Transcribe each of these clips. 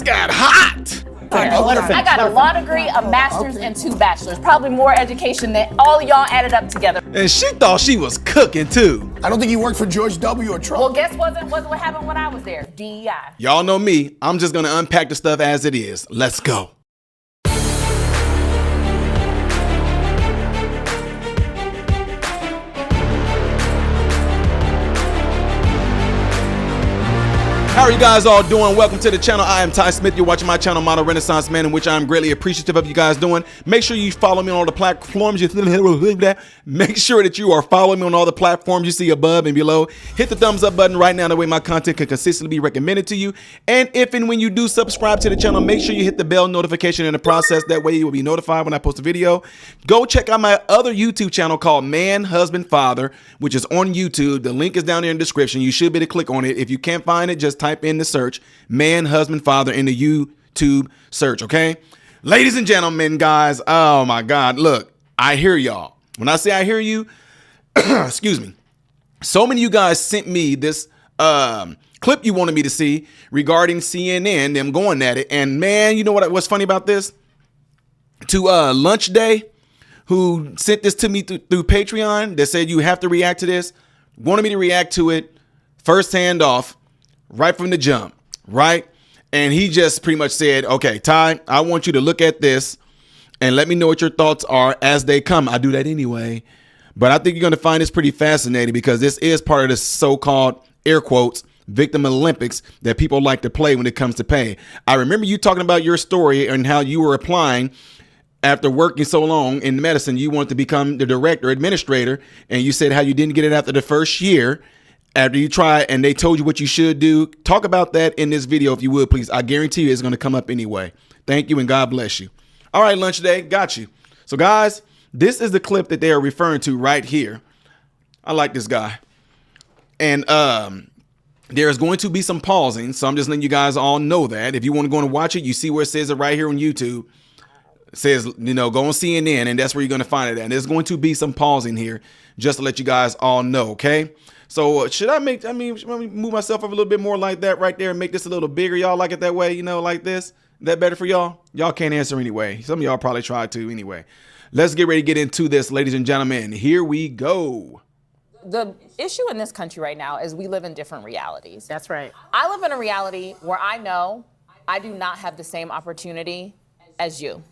just got hot. I got a law degree, a master's, and 2 bachelors. Probably more education than all of y'all added up together. And she thought she was cooking too. I don't think you worked for George W. or Trump. Well, guess wasn't what happened when I was there. DEI. Y'all know me. I'm just gonna unpack the stuff as it is. Let's go. How are you guys all doing? Welcome to the channel. I am Ty Smith. You're watching my channel, Model Renaissance Man, in which I'm greatly appreciative of you guys doing. Make sure you follow me on all the platforms. Make sure that you are following me on all the platforms you see above and below. Hit the thumbs up button right now. That way my content can consistently be recommended to you. And if and when you do subscribe to the channel, make sure you hit the bell notification in the process. That way you will be notified when I post a video. Go check out my other YouTube channel called Man, Husband, Father, which is on YouTube. The link is down there in the description. You should be able to click on it. If you can't find it, just type in the search Man, Husband, Father in the YouTube search. Okay, ladies and gentlemen, guys, oh my God, look, I hear y'all. When I say I hear you, excuse me, so many of you guys sent me this clip you wanted me to see regarding CNN, them going at it. And man, you know what's funny about this? To Lunch Day, who sent this to me through Patreon, that said you have to react to this, wanted me to react to it firsthand off, right from the jump, right? And he just pretty much said, okay, Ty, I want you to look at this and let me know what your thoughts are as they come. I do that anyway. But I think you're going to find this pretty fascinating because this is part of the so-called, air quotes, victim Olympics that people like to play when it comes to pay. I remember you talking about your story and how you were applying after working so long in medicine. You wanted to become the director, administrator, and you said how you didn't get it after the first year. After you try and they told you what you should do. Talk about that in this video, if you would, please. I guarantee you it's going to come up anyway. Thank you and God bless you. All right, Lunch Day, got you. So guys, this is the clip that they are referring to right here. I like this guy. And there's going to be some pausing. So I'm just letting you guys all know that. If you want to go and watch it, you see where it says it right here on YouTube. It says, you know, go on CNN and that's where you're going to find it at. And there's going to be some pausing here just to let you guys all know, okay? So should I move myself up a little bit more like that right there and make this a little bigger? Y'all like it that way, you know, like this? Is that better for y'all? Y'all can't answer anyway. Some of y'all probably tried to anyway. Let's get ready to get into this, ladies and gentlemen. Here we go. The issue in this country right now is we live in different realities. That's right. I live in a reality where I know I do not have the same opportunity as you.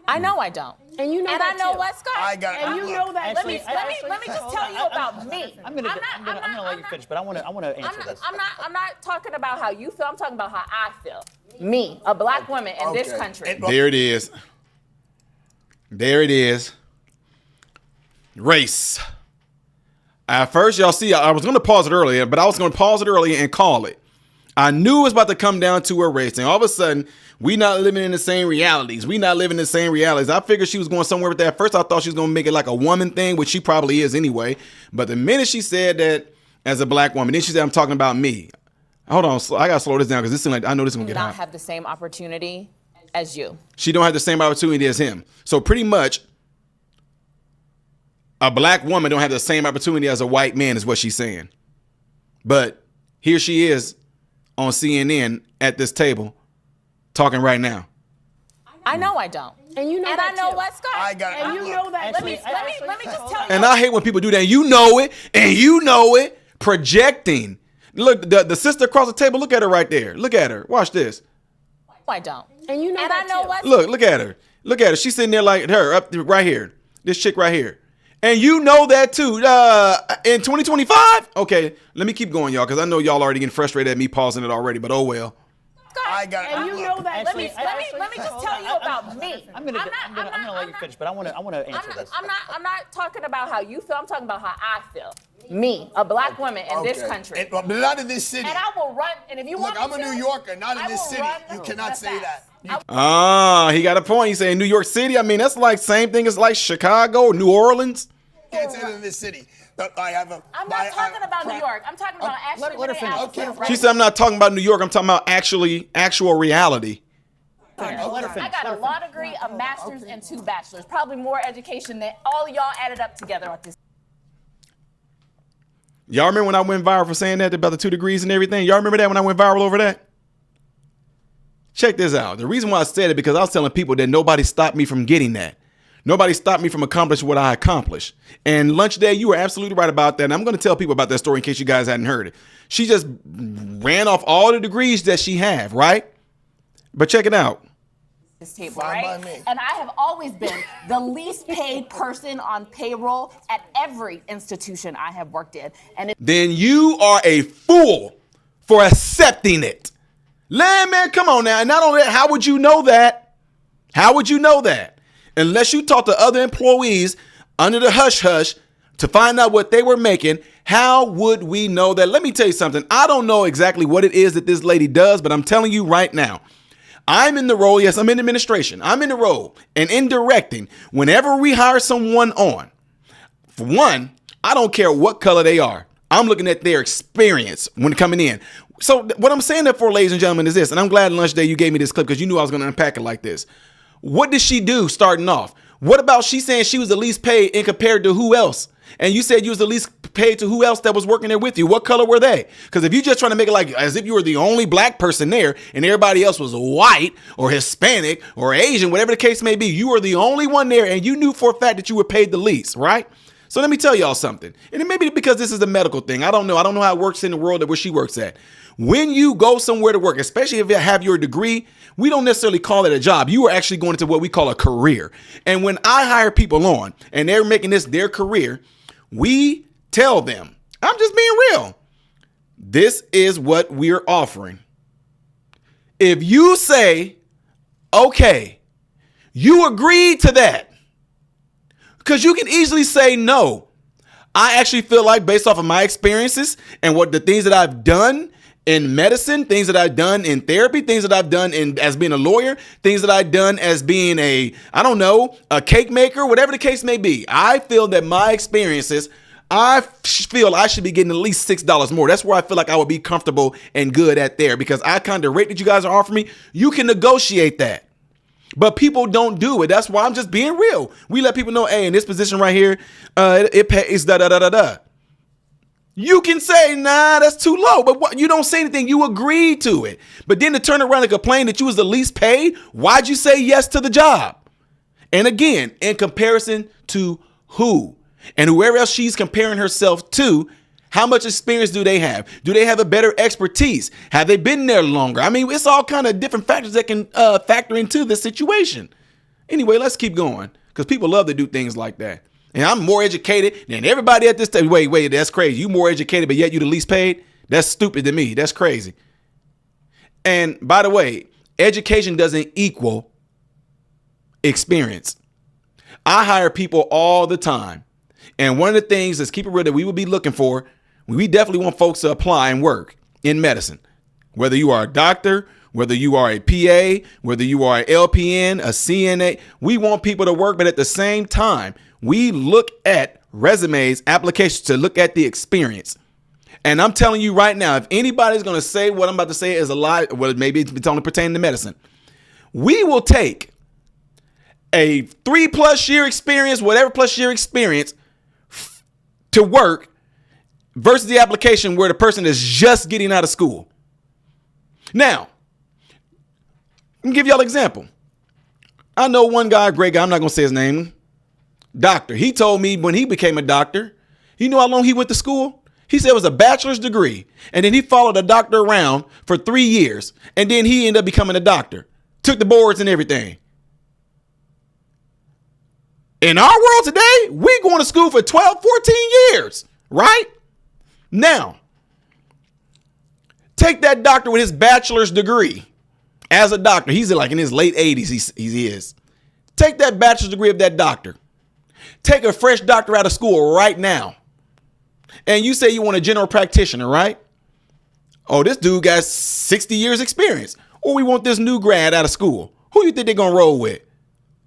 I know I don't. And you know and that I know too. Let's go. And you know that. Let me just tell you about me. I'm gonna let you finish, but I want to answer this. I'm not talking about how you feel. I'm talking about how I feel. Me, a black woman in this country. There it is. There it is. Race. At first, y'all see, I was going to pause it earlier, but I was going to pause it earlier and call it. I knew it was about to come down to a race, and all of a sudden, we not living in the same realities. We not living in the same realities. I figured she was going somewhere with that. First, I thought she was going to make it like a woman thing, which she probably is anyway. But the minute she said that as a black woman, then she said, I'm talking about me. Hold on. I got to slow this down because this seems like I know this is going to get hot. I do not have the same opportunity as you. She don't have the same opportunity as him. So pretty much, a black woman don't have the same opportunity as a white man is what she's saying. But here she is on CNN at this table talking right now. I know I don't. And you know and that I know too. Let's go. And you know that. Let me just tell you. And I hate when people do that. You know it, and you know it. Projecting. Look, the sister across the table. Look at her right there. Look at her. Watch this. I don't. And you know and that I know too. Let's Look at her. Look at her. She's sitting there like her up right here. This chick right here. And you know that too. In 2025? Okay, let me keep going, y'all, because I know y'all already getting frustrated at me pausing it already, but oh well. And you know that. Let me just tell you about me. I'm gonna let you finish, but I want to answer this. I'm not talking about how you feel. I'm talking about how I feel. Me, a black woman in this country. But not in this city. And I will run. And if you want Look, I'm a New Yorker, not in this city. You cannot say that. He got a point. He's saying New York City. I mean, that's like same thing as like Chicago or New Orleans. You can't say that in this city. I'm not talking about New York. I'm talking about Ashley Allison. She said I'm not talking about New York. I'm talking about actual reality. I got a law degree, a master's, and 2 bachelors. Probably more education than all of y'all added up together on this. Y'all remember when I went viral for saying that about the 2 degrees and everything? Y'all remember that when I went viral over that? Check this out. The reason why I said it because I was telling people that nobody stopped me from getting that. Nobody stopped me from accomplishing what I accomplished. And lunch day, you were absolutely right about that. And I'm going to tell people about that story in case you guys hadn't heard it. She just ran off all the degrees that she have, right? But check it out. This table, right? And I have always been the least paid person on payroll at every institution I have worked in. And then you are a fool for accepting it. Man, come on now. And not only that, how would you know that? How would you know that? Unless you talk to other employees under the hush hush to find out what they were making, how would we know that? Let me tell you something. I don't know exactly what it is that this lady does, but I'm telling you right now, I'm in the role. Yes, I'm in administration. I'm in the role and in directing. Whenever we hire someone on, for one, I don't care what color they are. I'm looking at their experience when coming in. So what I'm saying that for, ladies and gentlemen, is this, and I'm glad lunch day you gave me this clip because you knew I was going to unpack it like this. What did she do starting off? What about she saying she was the least paid and compared to who else? And you said you was the least paid to who else that was working there with you. What color were they? Because if you're just trying to make it like as if you were the only black person there and everybody else was white or Hispanic or Asian, whatever the case may be, you were the only one there and you knew for a fact that you were paid the least, right? So let me tell y'all something. And it may be because this is a medical thing. I don't know. I don't know how it works in the world where she works at. When you go somewhere to work, especially if you have your degree, we don't necessarily call it a job. You are actually going into what we call a career. And when I hire people on and they're making this their career, we tell them, I'm just being real. This is what we're offering. If you say, okay, you agreed to that, because you can easily say no. I actually feel like based off of my experiences and what the things that I've done in medicine, things that I've done in therapy, things that I've done as being a lawyer, things that I've done as being a cake maker, whatever the case may be. I feel that my experiences, I feel I should be getting at least $6 more. That's where I feel like I would be comfortable and good at there because I kind of rate that you guys are offering me. You can negotiate that. But people don't do it. That's why I'm just being real. We let people know, hey, in this position right here, it pays da-da-da-da-da. You can say, nah, that's too low. But what, you don't say anything. You agreed to it. But then to turn around and complain that you was the least paid, why'd you say yes to the job? And again, in comparison to who? And whoever else she's comparing herself to, how much experience do they have? Do they have a better expertise? Have they been there longer? I mean, it's all kind of different factors that can factor into the situation. Anyway, let's keep going because people love to do things like that. And I'm more educated than everybody at this time. Wait, that's crazy. You more educated, but yet you the least paid? That's stupid to me. That's crazy. And by the way, education doesn't equal experience. I hire people all the time. And one of the things that's keep it real that we would be looking for, we definitely want folks to apply and work in medicine. Whether you are a doctor, whether you are a PA, whether you are an LPN, a CNA, we want people to work. But at the same time, we look at resumes, applications to look at the experience. And I'm telling you right now, if anybody's going to say what I'm about to say is a lie, well, maybe it's only pertaining to medicine. We will take a 3+ year experience, whatever plus year experience to work versus the application where the person is just getting out of school. Now, let me give y'all an example. I know one guy, a great guy, I'm not going to say his name, doctor. He told me when he became a doctor, you know how long he went to school? He said it was a bachelor's degree. And then he followed a doctor around for 3 years. And then he ended up becoming a doctor. Took the boards and everything. In our world today, we're going to school for 12, 14 years, right? Now, take that doctor with his bachelor's degree as a doctor. He's like in his late 80s, he is. Take that bachelor's degree of that doctor. Take a fresh doctor out of school right now. And you say you want a general practitioner, right? Oh, this dude got 60 years experience. Or we want this new grad out of school. Who you think they're going to roll with?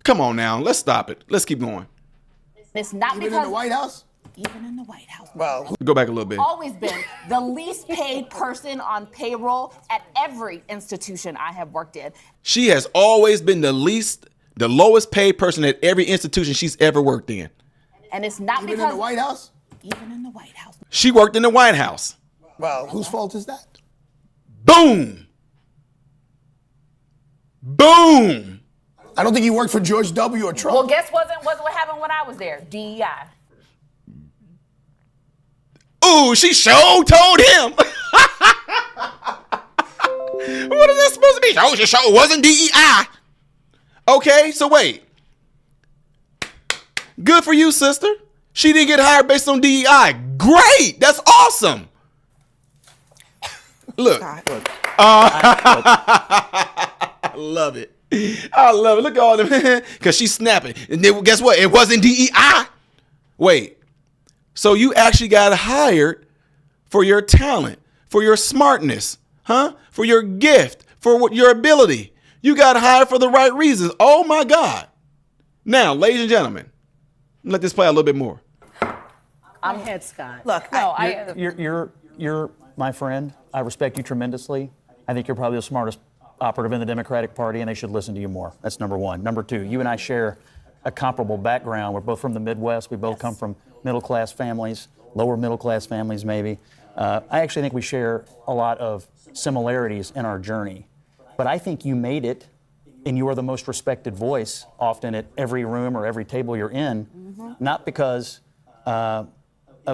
Come on now. Let's stop it. Let's keep going. It's not Even in the White House? Even in the White House. Well, Go back a little bit. Always been the least paid person on payroll at every institution I have worked in. She has always been the lowest paid person at every institution she's ever worked in. And it's not even because in the White House? even in the White House. She worked in the White House. Well, whose fault is that? Boom. Boom. I don't think he worked for George W. or Trump. Well, guess wasn't what happened when I was there. DEI. Ooh, she sure told him. What is that supposed to be? Oh, she sure wasn't DEI. Okay, so wait. Good for you, sister. She didn't get hired based on DEI. Great. That's awesome. Look. I love it. I love it. Look at all them. Because she's snapping. And then guess what? It wasn't DEI. Wait. So you actually got hired for your talent, for your smartness, huh? For your gift, for your ability. You got hired for the right reasons. Oh my God. Now, ladies and gentlemen, let this play a little bit more. I'm head Scott. Look, You're my friend. I respect you tremendously. I think you're probably the smartest operative in the Democratic Party, and they should listen to you more. That's number one. Number two, you and I share a comparable background. We're both from the Midwest. We both come from middle-class families, lower middle-class families maybe. I actually think we share a lot of similarities in our journey. But I think you made it, and you are the most respected voice often at every room or every table you're in, not because of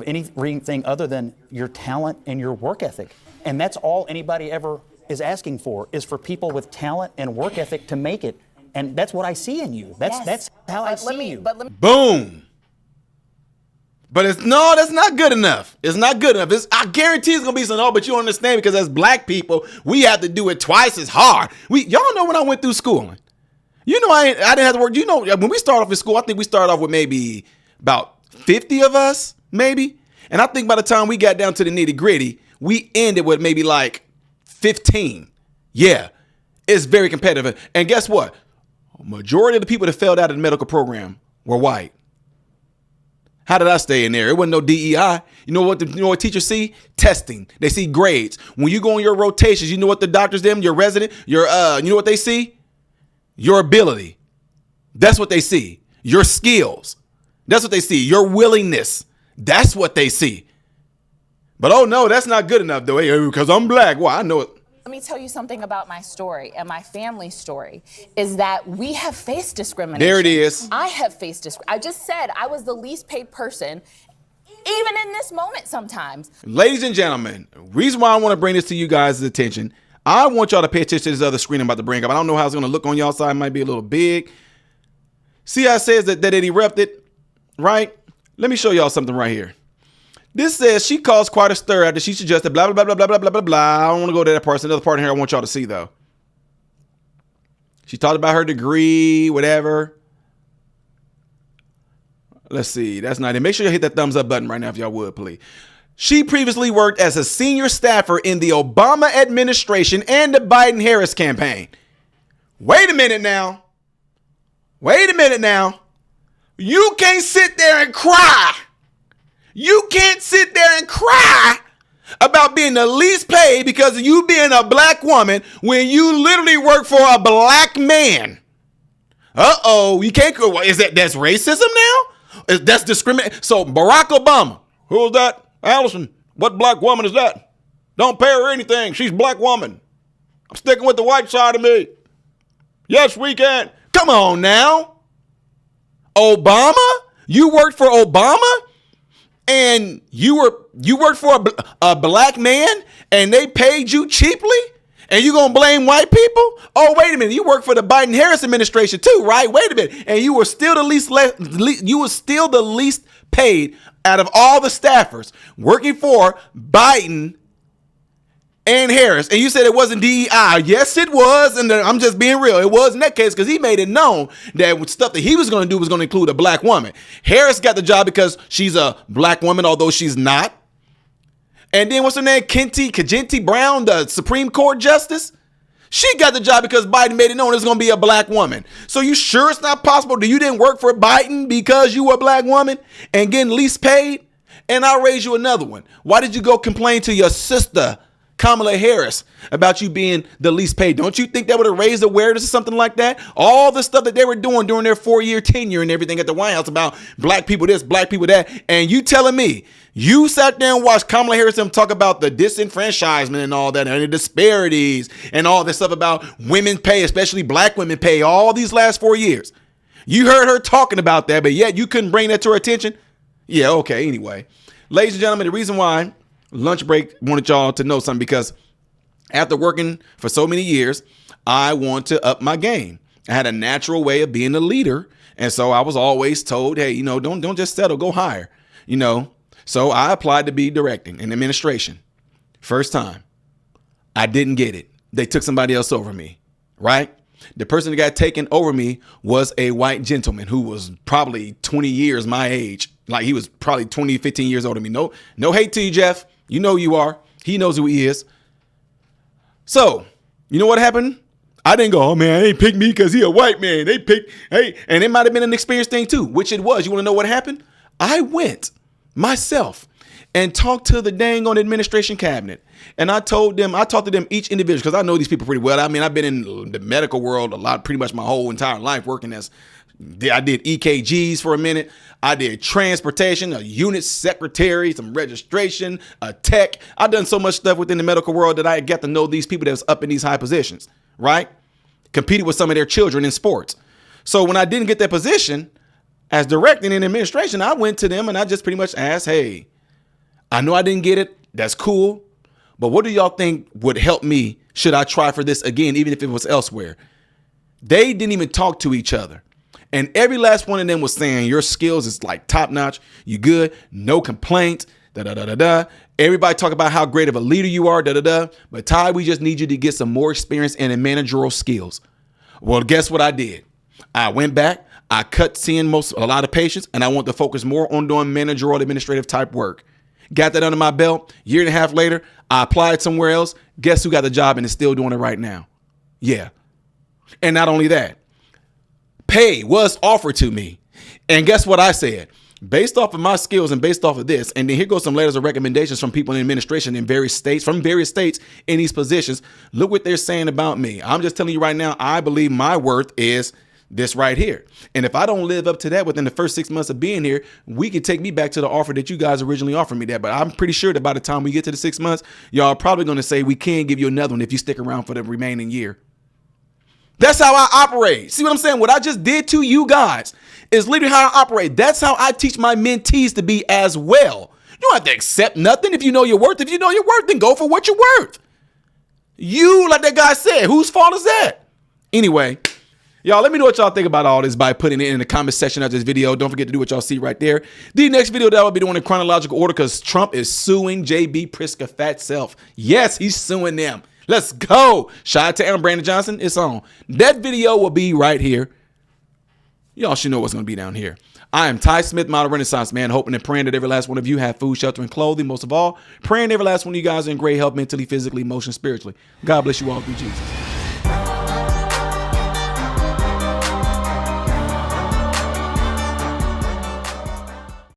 anything other than your talent and your work ethic. And that's all anybody ever is asking for, is for people with talent and work ethic to make it. And that's what I see in you. That's how I see you. Boom. But that's not good enough. It's not good enough. I guarantee it's gonna be some, but you don't understand, because as black people, we have to do it twice as hard. Y'all know when I went through schooling, you know, I didn't have to work. You know, when we start off in school, I think we started off with maybe about 50 of us, maybe. And I think by the time we got down to the nitty gritty, we ended with maybe like 15. Yeah, it's very competitive. And guess what? A majority of the people that failed out of the medical program were white. How did I stay in there? It wasn't no DEI. You know what teachers see? Testing. They see grades. When you go on your rotations, you know what the doctors, your resident, you know what they see? Your ability. That's what they see. Your skills. That's what they see. Your willingness. That's what they see. But oh no, that's not good enough though, because I'm black. Well, I know it. Let me tell you something about my story and my family's story, is that we have faced discrimination. There it is. I have faced discrimination. I just said I was the least paid person, even in this moment sometimes. Ladies and gentlemen, the reason why I want to bring this to you guys' attention, I want y'all to pay attention to this other screen I'm about to bring up. I don't know how it's going to look on y'all side. It might be a little big. See how it says that it erupted, right? Let me show y'all something right here. This says she caused quite a stir after she suggested blah, blah, blah, blah, blah, blah, blah, blah. I don't want to go to that part. Another part in here I want y'all to see, though. She talked about her degree, whatever. Let's see. That's not it. Make sure you hit that thumbs up button right now if y'all would, please. She previously worked as a senior staffer in the Obama administration and the Biden-Harris campaign. Wait a minute now. Wait a minute now. You can't sit there and cry. You can't sit there and cry about being the least paid because of you being a black woman when you literally work for a black man. Uh-oh, you can't go. That's racism now? That's discrimination. So Barack Obama, who's that? Allison, what black woman is that? Don't pay her anything. She's a black woman. I'm sticking with the white side of me. Yes, we can. Come on now. Obama? You worked for Obama? And you worked for a black man and they paid you cheaply? And you gonna blame white people? Oh, wait a minute. You worked for the Biden-Harris administration too, right? Wait a minute. And you were still the least paid out of all the staffers working for Biden and Harris. And you said it wasn't DEI. Yes, it was. And I'm just being real. It was in that case because he made it known that stuff that he was going to do was going to include a black woman. Harris got the job because she's a black woman, although she's not. And then what's her name? Kajenti Brown, the Supreme Court Justice. She got the job because Biden made it known it's going to be a black woman. So you sure it's not possible that you didn't work for Biden because you were a black woman and getting least paid? And I'll raise you another one. Why did you go complain to your sister Kamala Harris about you being the least paid? Don't you think that would have raised awareness or something like that? All the stuff that they were doing during their 4-year tenure and everything at the White House about black people this, black people that. And you telling me you sat there and watched Kamala Harris and talk about the disenfranchisement and all that and the disparities and all this stuff about women pay, especially black women pay all these last 4 years. You heard her talking about that, but yet you couldn't bring that to her attention. Yeah, okay, anyway. Ladies and gentlemen, the reason why lunch break wanted y'all to know something, because after working for so many years, I want to up my game. I had a natural way of being a leader. And so I was always told, hey, you know, don't just settle, go higher, you know. So I applied to be directing in administration. First time. I didn't get it. They took somebody else over me, right? The person that got taken over me was a white gentleman who was probably 20 years my age. Like he was probably 20, 15 years older than me. No hate to you, Jeff. You know you are. He knows who he is. So, you know what happened? I didn't go, oh man, they picked me because he a white man. They picked, hey, and it might have been an experience thing too, which it was. You want to know what happened? I went myself and talked to the dang on administration cabinet. And I talked to them each individual, because I know these people pretty well. I mean, I've been in the medical world a lot, pretty much my whole entire life working as, I did EKGs for a minute. I did transportation, a unit secretary, some registration, a tech. I've done so much stuff within the medical world that I got to know these people that was up in these high positions, right? Competed with some of their children in sports. So when I didn't get that position as directing in administration, I went to them and I just pretty much asked, hey, I know I didn't get it. That's cool. But what do y'all think would help me should I try for this again, even if it was elsewhere? They didn't even talk to each other. And every last one of them was saying your skills is like top notch. You good. No complaints. Everybody talk about how great of a leader you are. But Ty, we just need you to get some more experience and in managerial skills. Well, guess what I did? I went back. I cut seeing a lot of patients, and I want to focus more on doing managerial administrative type work. Got that under my belt. Year and a half later, I applied somewhere else. Guess who got the job and is still doing it right now? Yeah. And not only that, pay was offered to me. And guess what I said? Based off of my skills and based off of this, and then here goes some letters of recommendations from people in administration in various states, in these positions. Look what they're saying about me. I'm just telling you right now, I believe my worth is this right here. And if I don't live up to that within the first 6 months of being here, we can take me back to the offer that you guys originally offered me that. But I'm pretty sure that by the time we get to the 6 months, y'all are probably going to say we can give you another one if you stick around for the remaining year. That's how I operate. See what I'm saying? What I just did to you guys is literally how I operate. That's how I teach my mentees to be as well. You don't have to accept nothing if you know your worth. If you know your worth, then go for what you're worth. You, like that guy said, whose fault is that? Anyway, y'all, let me know what y'all think about all this by putting it in the comment section of this video. Don't forget to do what y'all see right there. The next video that I'll be doing in chronological order because Trump is suing JB Pritzker fat self. Yes, he's suing them. Let's go. Shout out to Aaron Brandon Johnson. It's on. That video will be right here. Y'all should know what's going to be down here. I am Ty Smith, model Renaissance man, hoping and praying that every last one of you have food, shelter, and clothing. Most of all, praying every last one of you guys are in great health mentally, physically, emotionally, spiritually. God bless you all through Jesus.